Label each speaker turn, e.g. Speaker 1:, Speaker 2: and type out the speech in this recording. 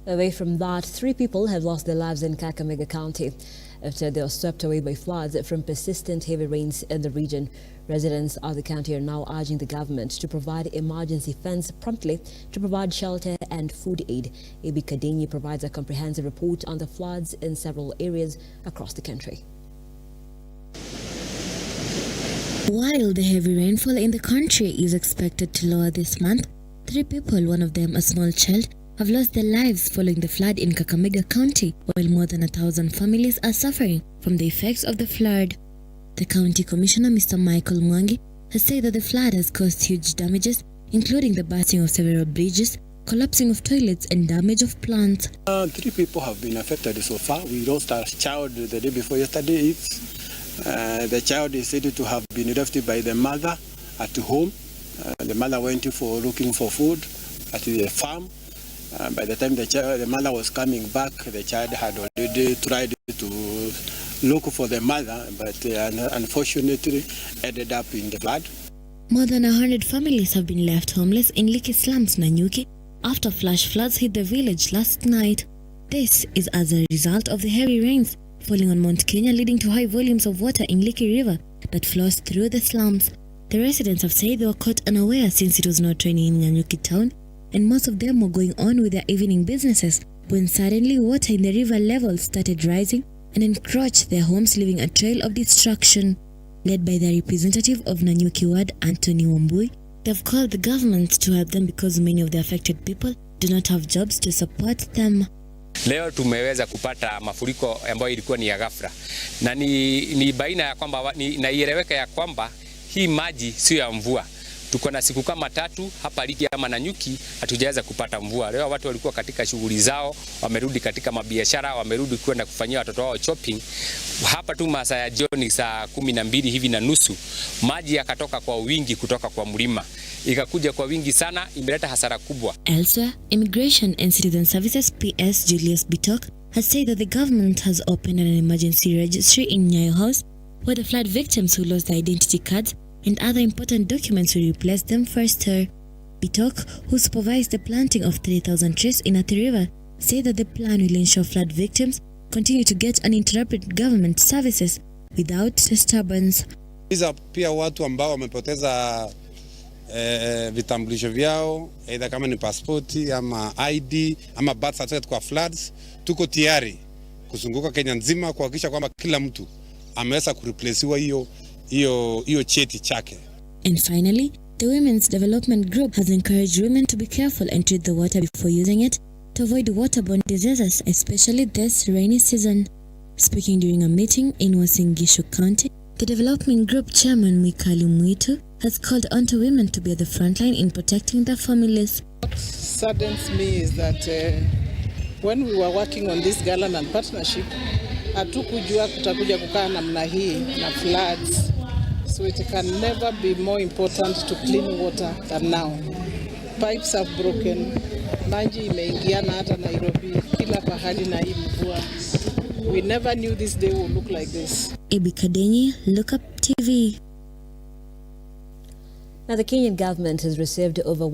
Speaker 1: Away from that, 3 people have lost their lives in Kakamega County after they were swept away by floods from persistent heavy rains in the region. Residents of the county are now urging the government to provide emergency funds promptly to provide shelter and food aid. Ebi Kadenyi provides a comprehensive report on the floods in several areas across the country.
Speaker 2: While the heavy rainfall in the country is expected to lower this month, 3 people, one of them a small child, have lost their lives following the flood in Kakamega County, while more than 1,000 families are suffering from the effects of the flood. The County Commissioner, Mr. Michael Mwangi, has said that the flood has caused huge damages, including the bursting of several bridges, collapsing of toilets and damage of plants.
Speaker 3: 3 people have been affected so far. We lost our child the day before yesterday. The child is said to have been left by the mother at home. The mother went looking for food at the farm. By the time the mother was coming back, the child had already tried to look for the mother, but unfortunately ended up in the flood.
Speaker 2: More than 100 families have been left homeless in Liki slums, Nanyuki, after flash floods hit the village last night. This is as a result of the heavy rains falling on Mount Kenya, leading to high volumes of water in Liki River that flows through the slums. The residents have said they were caught unaware since it was not raining in Nanyuki town, and most of them were going on with their evening businesses when suddenly water in the river level started rising and encroached their homes, leaving a trail of destruction. Led by the representative of Nanyuki Ward, Anthony Wambui, they have called the government to help them because many of the affected people do not have jobs to support them.
Speaker 4: Leo tumeweza kupata mafuriko ambayo ilikuwa ni ya ghafla, na ni baina ya kwamba inaieleweka ya kwamba hii maji sio ya mvua. Tuko na siku kama 3 hapa Liki ama Nanyuki hatujaweza kupata mvua. Leo watu walikuwa katika shughuli zao, wamerudi katika mabiashara, wamerudi kwenda kufanyia watoto wao shopping. Hapa tu masaa ya jioni saa 12 hivi na nusu, maji yakatoka kwa wingi kutoka kwa mlima. Ikakuja kwa wingi sana, imeleta hasara kubwa.
Speaker 2: Elsewhere, Immigration and Citizen Services PS Julius Bitok has said that the government has opened an emergency registry in Nyayo House where the flood victims who lost their identity cards and other important documents will replace them faster. Bitok, who supervised the planting of 3,000 trees in Athi River, said that the plan will ensure flood victims continue to get uninterrupted government services without disturbance.
Speaker 5: Hizo pia watu ambao wamepoteza vitambulisho vyao, aidha kama ni pasipoti ama ID ama birth certificate kwa floods, tuko tayari kuzunguka Kenya nzima kuhakikisha kwamba kila mtu ameweza kureplacewa hiyo cheti chake.
Speaker 2: And finally, the Women's Development Group has encouraged women to be careful and treat the water before using it to avoid waterborne diseases, especially this rainy season. Speaking during a meeting in Uasin Gishu County, the Development Group Chairman Mikali Mwitu has called on to women to be at the front line in protecting their families.
Speaker 6: What saddens me is that when we were working on this Gallant partnership, hatukujua kutakuja kukaa namna hii na floods. So it can never be more important to clean water than now. Pipes have broken, maji imeingiana hata Nairobi, kila pahali na hii mvua. We never knew this day would look like this.
Speaker 2: Ebi Kadenyi, Look Up TV.
Speaker 1: Now, the Kenyan government has received over